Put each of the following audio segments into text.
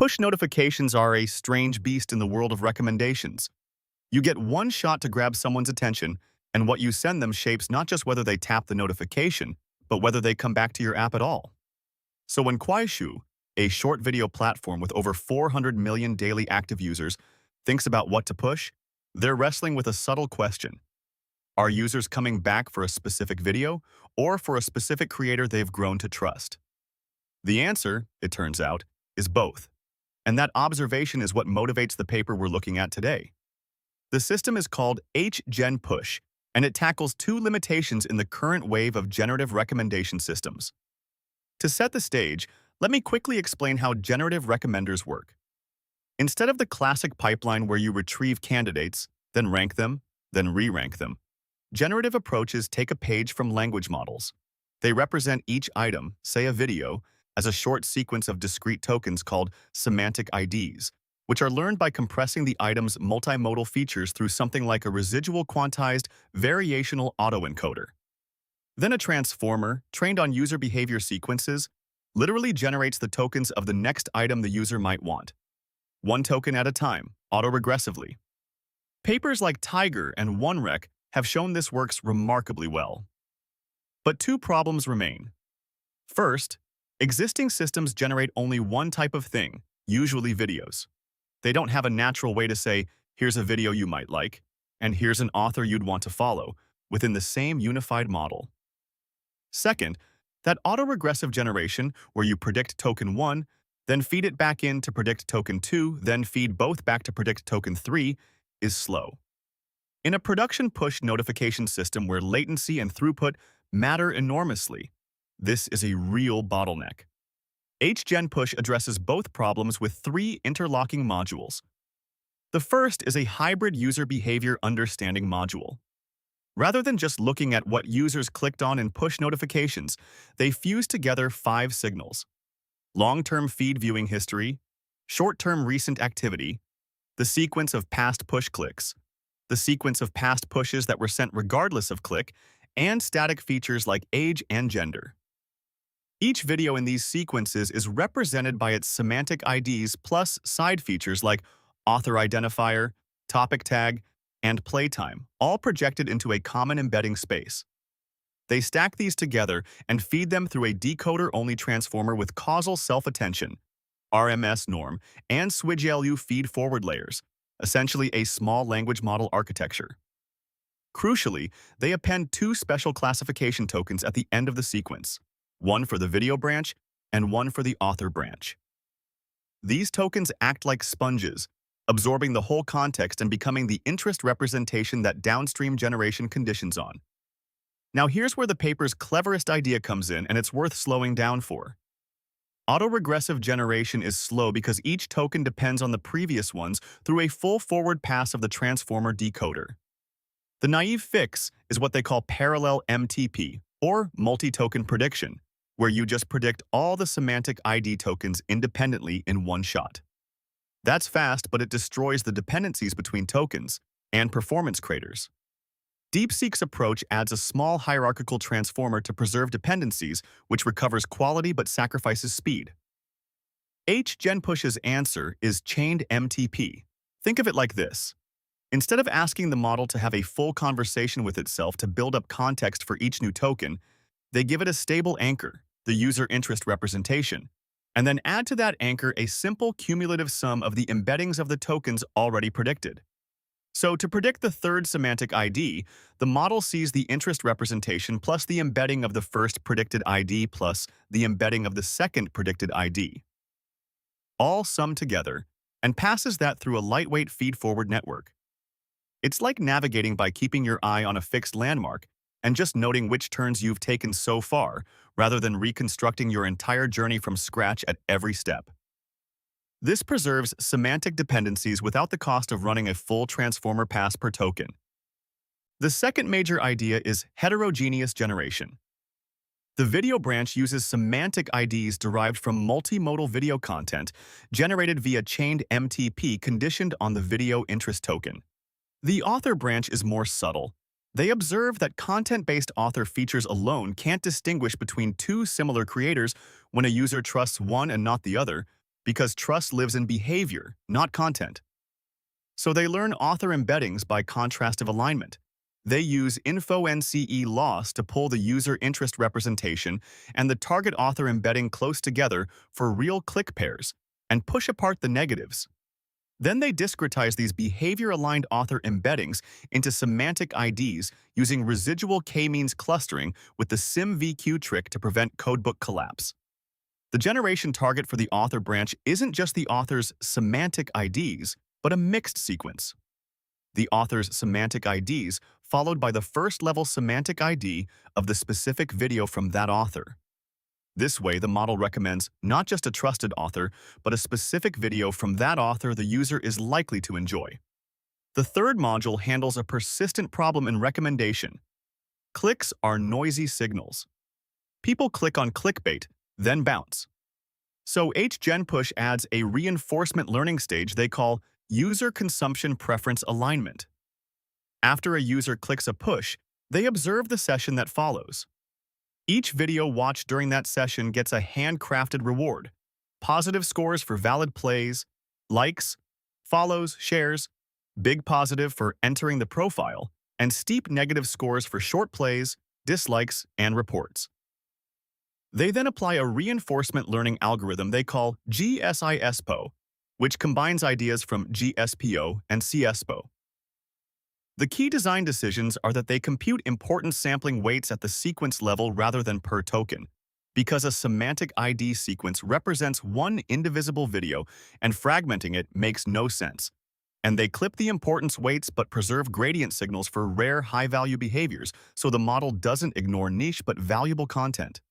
Push notifications are a strange beast in the world of recommendations. You get one shot to grab someone's attention, and what you send them shapes not just whether they tap the notification, but whether they come back to your app at all. So when Kuaishou, a short video platform with over 400 million daily active users, thinks about what to push, they're wrestling with a subtle question. Are users coming back for a specific video or for a specific creator they've grown to trust? The answer, it turns out, is both. And that observation is what motivates the paper we're looking at today. The system is called HGenPush, and it tackles two limitations in the current wave of generative recommendation systems. To set the stage, let me quickly explain how generative recommenders work. Instead of the classic pipeline where you retrieve candidates, then rank them, then re-rank them, generative approaches take a page from language models. They represent each item, say a video, as a short sequence of discrete tokens called semantic IDs, which are learned by compressing the item's multimodal features through something like a residual quantized variational autoencoder. Then a transformer, trained on user behavior sequences, literally generates the tokens of the next item the user might want, one token at a time, autoregressively. Papers like Tiger and OneRec have shown this works remarkably well. But two problems remain. First, existing systems generate only one type of thing, usually videos. They don't have a natural way to say, here's a video you might like, and here's an author you'd want to follow, within the same unified model. Second, that autoregressive generation, where you predict token 1, then feed it back in to predict token 2, then feed both back to predict token 3, is slow. In a production push notification system where latency and throughput matter enormously, this is a real bottleneck. HGenPush addresses both problems with three interlocking modules. The first is a hybrid user behavior understanding module. Rather than just looking at what users clicked on in push notifications, they fuse together 5 signals: long-term feed viewing history, short-term recent activity, the sequence of past push clicks, the sequence of past pushes that were sent regardless of click, and static features like age and gender. Each video in these sequences is represented by its semantic IDs plus side features like author identifier, topic tag, and playtime, all projected into a common embedding space. They stack these together and feed them through a decoder-only transformer with causal self-attention, RMS norm, and SWIGLU feed-forward layers, essentially a small language model architecture. Crucially, they append 2 special classification tokens at the end of the sequence, one for the video branch and one for the author branch. These tokens act like sponges, absorbing the whole context and becoming the interest representation that downstream generation conditions on. Now here's where the paper's cleverest idea comes in, and it's worth slowing down for. Autoregressive generation is slow because each token depends on the previous ones through a full forward pass of the transformer decoder. The naive fix is what they call parallel MTP, or multi-token prediction, where you just predict all the semantic ID tokens independently in one shot. That's fast, but it destroys the dependencies between tokens and performance craters. DeepSeek's approach adds a small hierarchical transformer to preserve dependencies, which recovers quality but sacrifices speed. HGenPush's answer is Chained-MTP. Think of it like this. Instead of asking the model to have a full conversation with itself to build up context for each new token, they give it a stable anchor, the user interest representation, and then add to that anchor a simple cumulative sum of the embeddings of the tokens already predicted. So to predict the third semantic ID, the model sees the interest representation plus the embedding of the first predicted ID plus the embedding of the second predicted ID, all summed together, and passes that through a lightweight feed-forward network. It's like navigating by keeping your eye on a fixed landmark and just noting which turns you've taken so far, rather than reconstructing your entire journey from scratch at every step. This preserves semantic dependencies without the cost of running a full transformer pass per token. The second major idea is heterogeneous generation. The video branch uses semantic IDs derived from multimodal video content generated via Chained-MTP conditioned on the video interest token. The author branch is more subtle. They observe that content-based author features alone can't distinguish between two similar creators when a user trusts one and not the other, because trust lives in behavior, not content. So they learn author embeddings by contrastive alignment. They use InfoNCE loss to pull the user interest representation and the target author embedding close together for real click pairs and push apart the negatives. Then they discretize these behavior-aligned author embeddings into semantic IDs using residual k-means clustering with the SymVQ trick to prevent codebook collapse. The generation target for the author branch isn't just the author's semantic IDs, but a mixed sequence. The author's semantic IDs followed by the first-level semantic ID of the specific video from that author. This way, the model recommends not just a trusted author, but a specific video from that author the user is likely to enjoy. The third module handles a persistent problem in recommendation. Clicks are noisy signals. People click on clickbait, then bounce. So HGenPush adds a reinforcement learning stage they call user consumption preference alignment. After a user clicks a push, they observe the session that follows. Each video watched during that session gets a handcrafted reward: positive scores for valid plays, likes, follows, shares, big positive for entering the profile, and steep negative scores for short plays, dislikes, and reports. They then apply a reinforcement learning algorithm they call GSISPO, which combines ideas from GSPO and CSPO. The key design decisions are that they compute important sampling weights at the sequence level rather than per token, because a semantic ID sequence represents one indivisible video and fragmenting it makes no sense. And they clip the importance weights but preserve gradient signals for rare high-value behaviors so the model doesn't ignore niche but valuable content.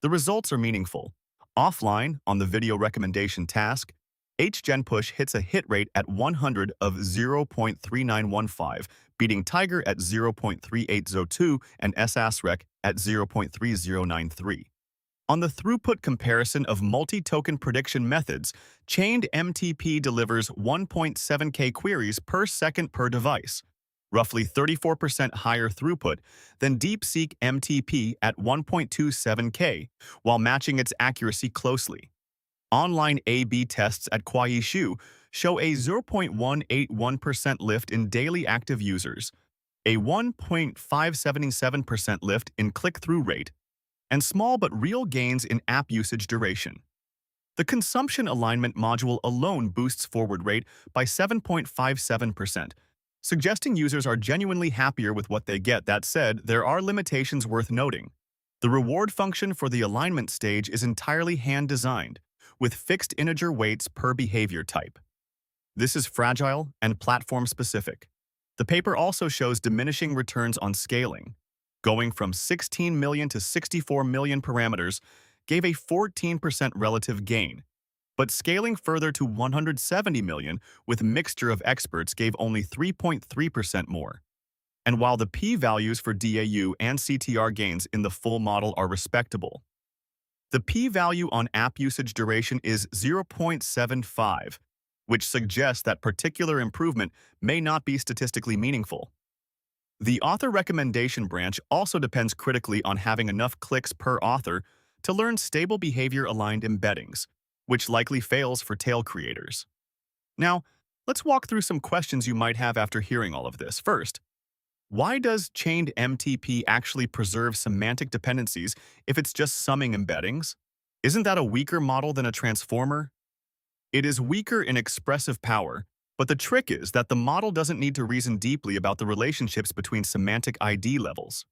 The results are meaningful. Offline, on the video recommendation task, HGenPush hits a hit rate at 100 of 0.3915, beating Tiger at 0.3802 and SASREC at 0.3093. On the throughput comparison of multi-token prediction methods, Chained-MTP delivers 1.7K queries per second per device, roughly 34% higher throughput than DeepSeek MTP at 1.27K, while matching its accuracy closely. Online A/B tests at Kuaishou show a 0.181% lift in daily active users, a 1.577% lift in click-through rate, and small but real gains in app usage duration. The consumption alignment module alone boosts forward rate by 7.57%, suggesting users are genuinely happier with what they get. That said, there are limitations worth noting. The reward function for the alignment stage is entirely hand-designed, with fixed integer weights per behavior type. This is fragile and platform-specific. The paper also shows diminishing returns on scaling. Going from 16 million to 64 million parameters gave a 14% relative gain, but scaling further to 170 million with mixture of experts gave only 3.3% more. And while the p-values for DAU and CTR gains in the full model are respectable, the p-value on app usage duration is 0.75, which suggests that particular improvement may not be statistically meaningful. The author recommendation branch also depends critically on having enough clicks per author to learn stable behavior-aligned embeddings, which likely fails for tail creators. Now, let's walk through some questions you might have after hearing all of this. First, why does Chained-MTP actually preserve semantic dependencies if it's just summing embeddings? Isn't that a weaker model than a transformer? It is weaker in expressive power, but the trick is that the model doesn't need to reason deeply about the relationships between semantic ID levels.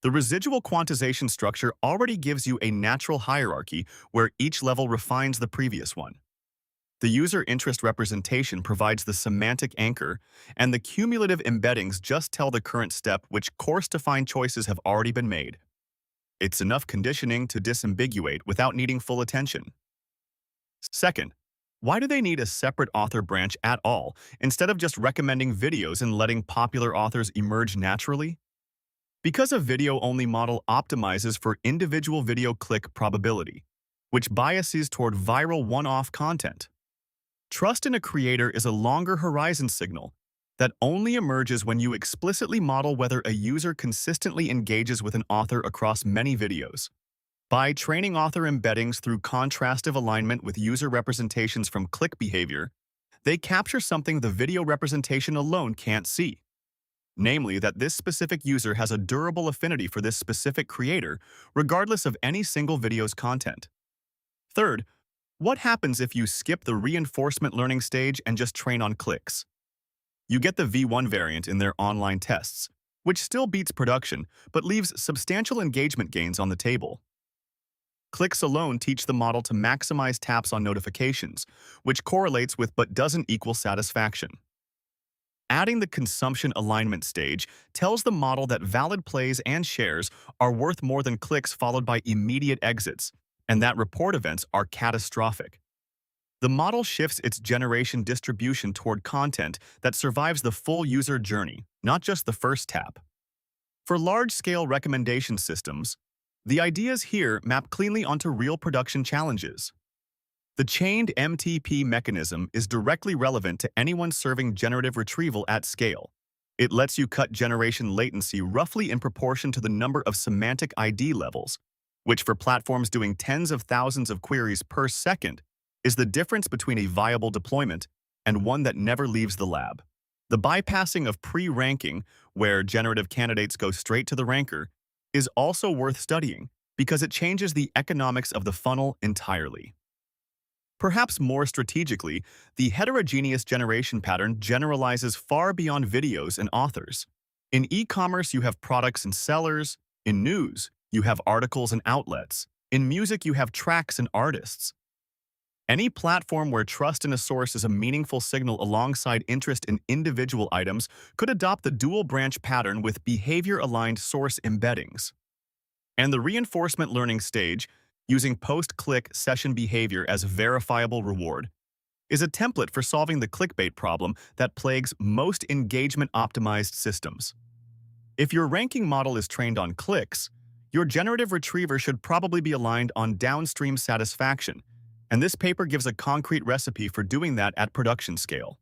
The residual quantization structure already gives you a natural hierarchy where each level refines the previous one. The user interest representation provides the semantic anchor, and the cumulative embeddings just tell the current step which course-defined choices have already been made. It's enough conditioning to disambiguate without needing full attention. Second, why do they need a separate author branch at all, instead of just recommending videos and letting popular authors emerge naturally? Because a video-only model optimizes for individual video click probability, which biases toward viral one-off content. Trust in a creator is a longer horizon signal that only emerges when you explicitly model whether a user consistently engages with an author across many videos. By training author embeddings through contrastive alignment with user representations from click behavior, they capture something the video representation alone can't see, namely that this specific user has a durable affinity for this specific creator, regardless of any single video's content. Third, what happens if you skip the reinforcement learning stage and just train on clicks? You get the V1 variant in their online tests, which still beats production but leaves substantial engagement gains on the table. Clicks alone teach the model to maximize taps on notifications, which correlates with but doesn't equal satisfaction. Adding the consumption alignment stage tells the model that valid plays and shares are worth more than clicks followed by immediate exits, and that report events are catastrophic. The model shifts its generation distribution toward content that survives the full user journey, not just the first tap. For large-scale recommendation systems, the ideas here map cleanly onto real production challenges. The Chained-MTP mechanism is directly relevant to anyone serving generative retrieval at scale. It lets you cut generation latency roughly in proportion to the number of semantic ID levels, which for platforms doing tens of thousands of queries per second is the difference between a viable deployment and one that never leaves the lab. The bypassing of pre-ranking, where generative candidates go straight to the ranker, is also worth studying because it changes the economics of the funnel entirely. Perhaps more strategically, the heterogeneous generation pattern generalizes far beyond videos and authors. In e-commerce, you have products and sellers. In news, you have articles and outlets. In music, you have tracks and artists. Any platform where trust in a source is a meaningful signal alongside interest in individual items could adopt the dual-branch pattern with behavior-aligned source embeddings. And the reinforcement learning stage, using post-click session behavior as verifiable reward, is a template for solving the clickbait problem that plagues most engagement-optimized systems. If your ranking model is trained on clicks, your generative retriever should probably be aligned on downstream satisfaction, and this paper gives a concrete recipe for doing that at production scale.